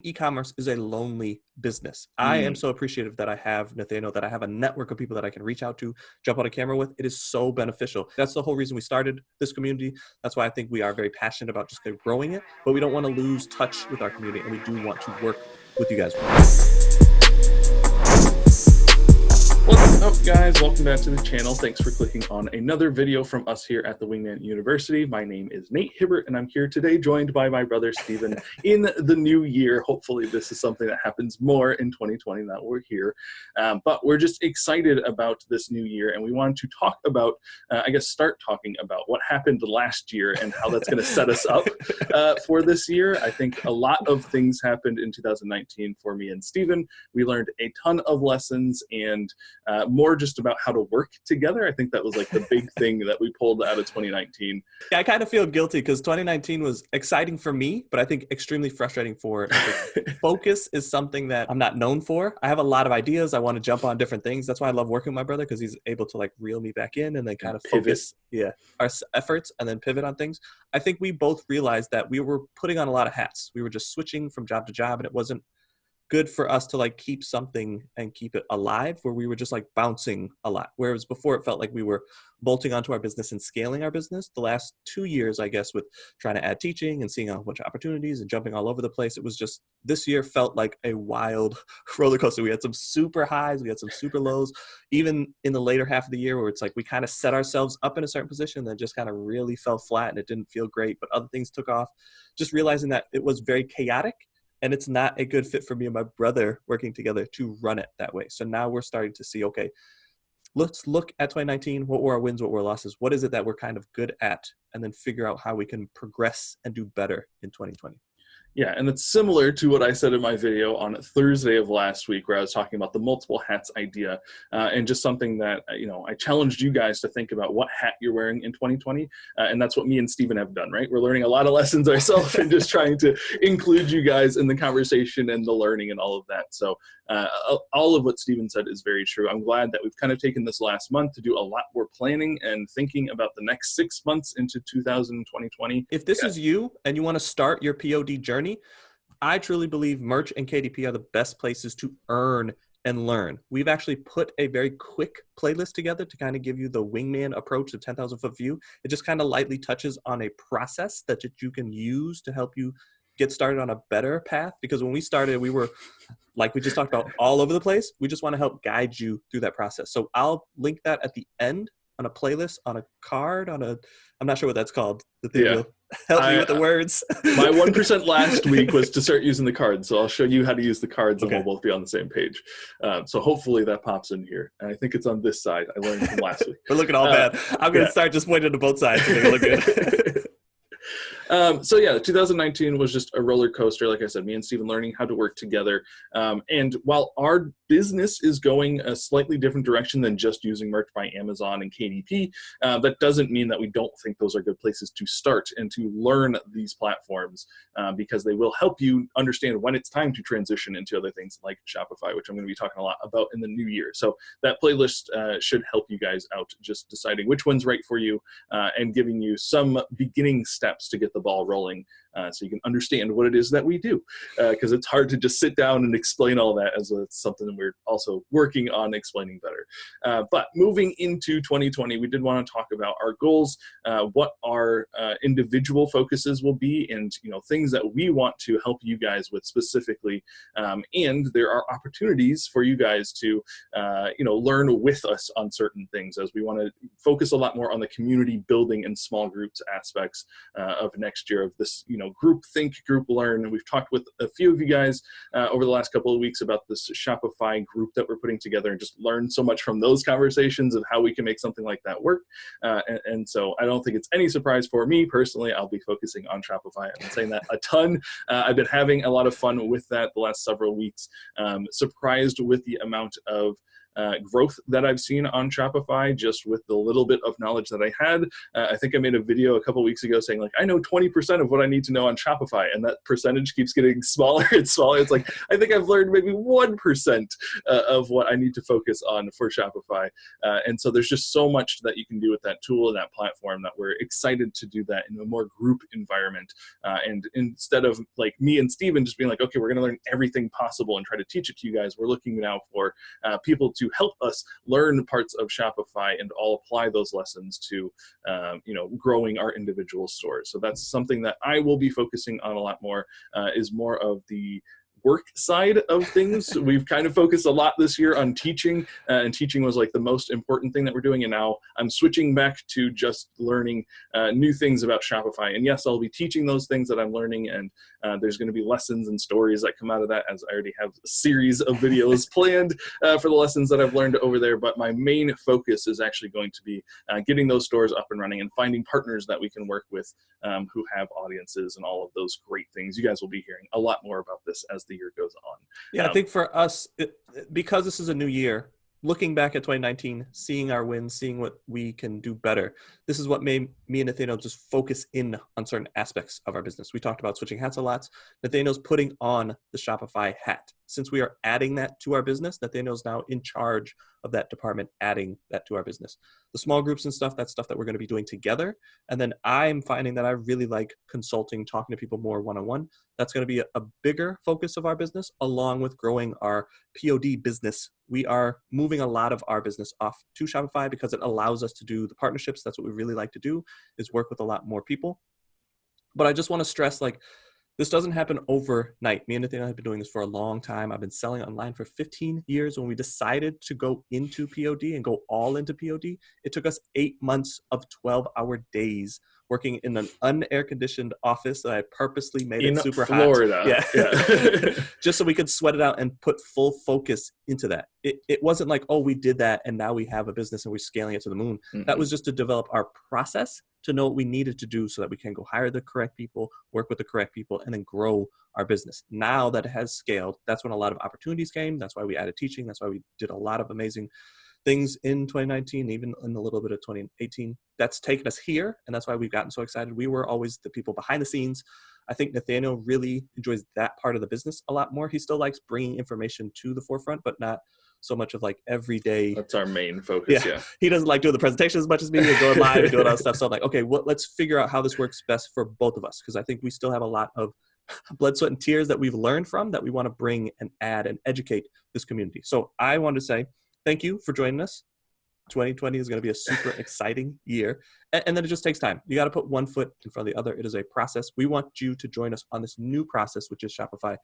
E-commerce is a lonely business. I am so appreciative that I have Nathaniel, that I have a network of people that I can reach out to, jump on a camera with. It is so beneficial. That's the whole reason we started this community. That's why I think we are very passionate about just growing it, but we don't want to lose touch with our community, and we do want to work with you guys. What's up, guys? Welcome back to the channel. Thanks for clicking on another video from us here at the WingMan University. My name is Nate Hibbert, and I'm here today joined by my brother Steven in the new year. Hopefully this is something that happens more in 2020 now we're here. But we're just excited about this new year, and we wanted to talk about, start talking about what happened last year and how that's going to set us up for this year. I think a lot of things happened in 2019 for me and Steven. We learned a ton of lessons and more just about how to work together. I think that was like the big thing that we pulled out of 2019. Yeah, I kind of feel guilty because 2019 was exciting for me, but I think extremely frustrating for focus is something that I'm not known for. I have a lot of ideas. I want to jump on different things. That's why I love working with my brother, because he's able to like reel me back in and then kind of focus our efforts and then pivot on things. I think we both realized that we were putting on a lot of hats. We were just switching from job to job, and it wasn't good for us to like keep something and keep it alive, where we were just like bouncing a lot. Whereas before it felt like we were bolting onto our business and scaling our business. The last 2 years, I guess, with trying to add teaching and seeing a bunch of opportunities and jumping all over the place, it was just, this year felt like a wild roller coaster. We had some super highs, we had some super lows, even in the later half of the year where it's like we kind of set ourselves up in a certain position that just kind of really fell flat and it didn't feel great, but other things took off. Just realizing that it was very chaotic. And it's not a good fit for me and my brother working together to run it that way. So now we're starting to see, okay, let's look at 2019. What were our wins? What were our losses? What is it that we're kind of good at? And then figure out how we can progress and do better in 2020. Yeah, and it's similar to what I said in my video on Thursday of last week, where I was talking about the multiple hats idea, and just something that, I challenged you guys to think about what hat you're wearing in 2020, and that's what me and Steven have done, right? We're learning a lot of lessons ourselves and just trying to include you guys in the conversation and the learning and all of that. So all of what Steven said is very true. I'm glad that we've kind of taken this last month to do a lot more planning and thinking about the next 6 months into 2020. If this is you and you want to start your POD journey, I truly believe merch and KDP are the best places to earn and learn. We've actually put a very quick playlist together to kind of give you the WingMan approach, the 10,000 foot view. It just kind of lightly touches on a process that you can use to help you get started on a better path. Because when we started, we were, like we just talked about, all over the place. We just want to help guide you through that process. So I'll link that at the end on a playlist, on a card, I'm not sure what that's called. The thing will help me with the words. My 1% last week was to start using the cards. So I'll show you how to use the cards and we'll both be on the same page. So hopefully that pops in here. And I think it's on this side. I learned from last week. We're looking all bad. I'm going to start just pointing to both sides to make it look good. 2019 was just a roller coaster. Like I said, me and Steven learning how to work together. And while our business is going a slightly different direction than just using merch by Amazon and KDP, that doesn't mean that we don't think those are good places to start and to learn these platforms, because they will help you understand when it's time to transition into other things like Shopify, which I'm going to be talking a lot about in the new year. So that playlist should help you guys out just deciding which one's right for you, and giving you some beginning steps to get the ball rolling, so you can understand what it is that we do, because it's hard to just sit down and explain all that, as it's something we're also working on explaining better. But moving into 2020, we did want to talk about our goals, what our individual focuses will be, and things that we want to help you guys with specifically. And there are opportunities for you guys to learn with us on certain things, as we want to focus a lot more on the community building and small groups aspects of next year of this, group think, group learn. And we've talked with a few of you guys over the last couple of weeks about this Shopify group that we're putting together, and just learned so much from those conversations of how we can make something like that work. And so I don't think it's any surprise for me personally. I'll be focusing on Shopify. I've been saying that a ton. I've been having a lot of fun with that the last several weeks. Surprised with the amount of growth that I've seen on Shopify just with the little bit of knowledge that I had. I think I made a video a couple weeks ago saying like, I know 20% of what I need to know on Shopify, and that percentage keeps getting smaller and smaller. It's like, I think I've learned maybe 1% of what I need to focus on for Shopify. And so there's just so much that you can do with that tool and that platform that we're excited to do that in a more group environment. And instead of like me and Steven just being like, okay, we're going to learn everything possible and try to teach it to you guys, we're looking now for people to help us learn parts of Shopify and all apply those lessons to, growing our individual stores. So that's something that I will be focusing on a lot more, is more of the work side of things. We've kind of focused a lot this year on teaching, and teaching was like the most important thing that we're doing. And now I'm switching back to just learning new things about Shopify. And yes, I'll be teaching those things that I'm learning, and there's going to be lessons and stories that come out of that, as I already have a series of videos planned for the lessons that I've learned over there. But my main focus is actually going to be getting those stores up and running and finding partners that we can work with who have audiences and all of those great things. You guys will be hearing a lot more about this as the year goes on. Yeah, I think for us, because this is a new year, looking back at 2019, seeing our wins, seeing what we can do better, this is what made me and Nathaniel just focus in on certain aspects of our business. We talked about switching hats a lot. Nathaniel's putting on the Shopify hat. Since we are adding that to our business, Nathaniel's now in charge of that department, adding that to our business. The small groups and stuff, that's stuff that we're going to be doing together. And then I'm finding that I really like consulting, talking to people more one-on-one. That's going to be a bigger focus of our business, along with growing our POD business. We are moving a lot of our business off to Shopify because it allows us to do the partnerships. That's what we really like to do, is work with a lot more people. But I just want to stress, like, this doesn't happen overnight. Me and Nathaniel have been doing this for a long time. I've been selling online for 15 years. When we decided to go into POD and go all into POD, it took us 8 months of 12-hour days working in an unair-conditioned office that I purposely made it super Florida. hot. Yeah. Just so we could sweat it out and put full focus into that. It wasn't like, oh, we did that and now we have a business and we're scaling it to the moon. Mm-hmm. That was just to develop our process, to know what we needed to do so that we can go hire the correct people, work with the correct people, and then grow our business. Now that it has scaled, that's when a lot of opportunities came. That's why we added teaching. That's why we did a lot of amazing things in 2019, even in a little bit of 2018. That's taken us here, and that's why we've gotten so excited. We were always the people behind the scenes. I think Nathaniel really enjoys that part of the business a lot more. He still likes bringing information to the forefront, but not so much of like every day. That's our main focus. Yeah. He doesn't like doing the presentation as much as me, and going live and doing all that stuff. So I'm like, okay, let's figure out how this works best for both of us, because I think we still have a lot of blood, sweat, and tears that we've learned from that we want to bring and add and educate this community. So I want to say thank you for joining us. 2020 is going to be a super exciting year. And then it just takes time. You got to put one foot in front of the other. It is a process. We want you to join us on this new process, which is Shopify.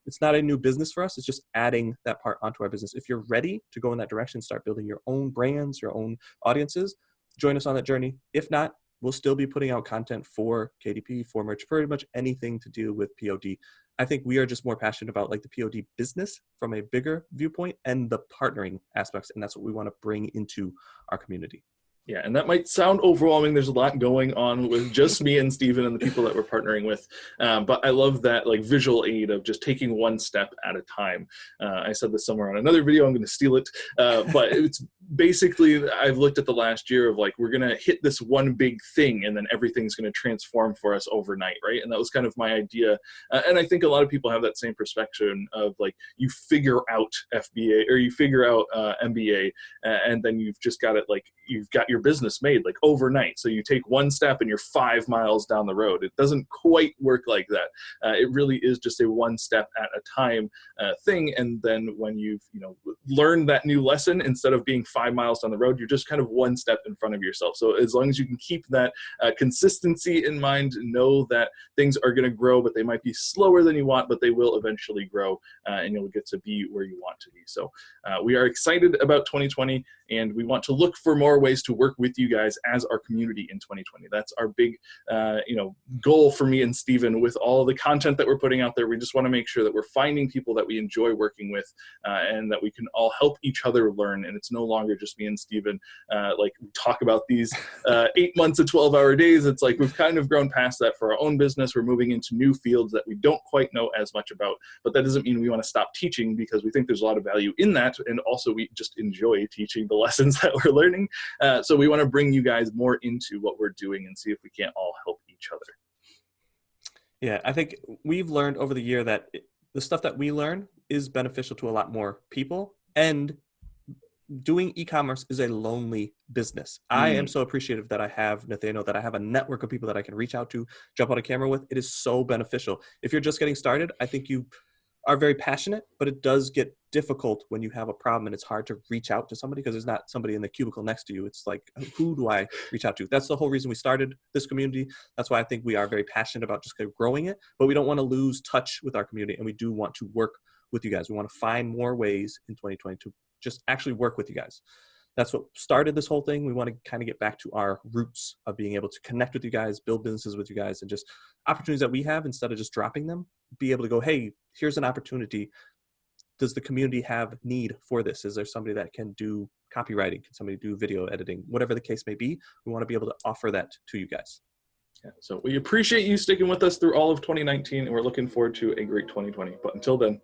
It's not a new business for us. It's just adding that part onto our business. If you're ready to go in that direction, start building your own brands, your own audiences, join us on that journey. If not, we'll still be putting out content for KDP, for merch, pretty much anything to do with POD. I think we are just more passionate about like the POD business from a bigger viewpoint and the partnering aspects. And that's what we want to bring into our community. Yeah, and that might sound overwhelming. There's a lot going on with just me and Steven and the people that we're partnering with. But I love that like visual aid of just taking one step at a time. I said this somewhere on another video. I'm going to steal it. But it's basically, I've looked at the last year of like, we're going to hit this one big thing and then everything's going to transform for us overnight, right? And that was kind of my idea. And I think a lot of people have that same perspective of like, you figure out FBA or you figure out MBA, and then you've just got it like, you've got your business made like overnight. So you take one step and you're 5 miles down the road. It doesn't quite work like that. It really is just a one step at a time thing. And then when you've learned that new lesson, instead of being 5 miles down the road, you're just kind of one step in front of yourself. So as long as you can keep that consistency in mind, know that things are going to grow, but they might be slower than you want, but they will eventually grow, and you'll get to be where you want to be. So we are excited about 2020, and we want to look for more ways to work with you guys as our community in 2020. That's our big, goal for me and Steven with all the content that we're putting out there. We just want to make sure that we're finding people that we enjoy working with, and that we can all help each other learn. And it's no longer just me and Steven, like we talk about these 8 months of 12-hour days. It's like we've kind of grown past that for our own business. We're moving into new fields that we don't quite know as much about, but that doesn't mean we want to stop teaching, because we think there's a lot of value in that. And also we just enjoy teaching the lessons that we're learning. So we want to bring you guys more into what we're doing and see if we can't all help each other. Yeah, I think we've learned over the year that the stuff that we learn is beneficial to a lot more people. And doing e-commerce is a lonely business. I am so appreciative that I have Nathaniel, that I have a network of people that I can reach out to, jump on a camera with. It is so beneficial. If you're just getting started, I think you are very passionate, but it does get difficult when you have a problem and it's hard to reach out to somebody because there's not somebody in the cubicle next to you. It's like, who do I reach out to? That's the whole reason we started this community. That's why I think we are very passionate about just growing it, but we don't want to lose touch with our community, and we do want to work with you guys. We want to find more ways in 2020 to just actually work with you guys. That's what started this whole thing. We want to kind of get back to our roots of being able to connect with you guys, build businesses with you guys, and just opportunities that we have, instead of just dropping them, be able to go, hey, here's an opportunity. Does the community have need for this? Is there somebody that can do copywriting? Can somebody do video editing? Whatever the case may be, we want to be able to offer that to you guys. Yeah, so we appreciate you sticking with us through all of 2019, and we're looking forward to a great 2020. But until then,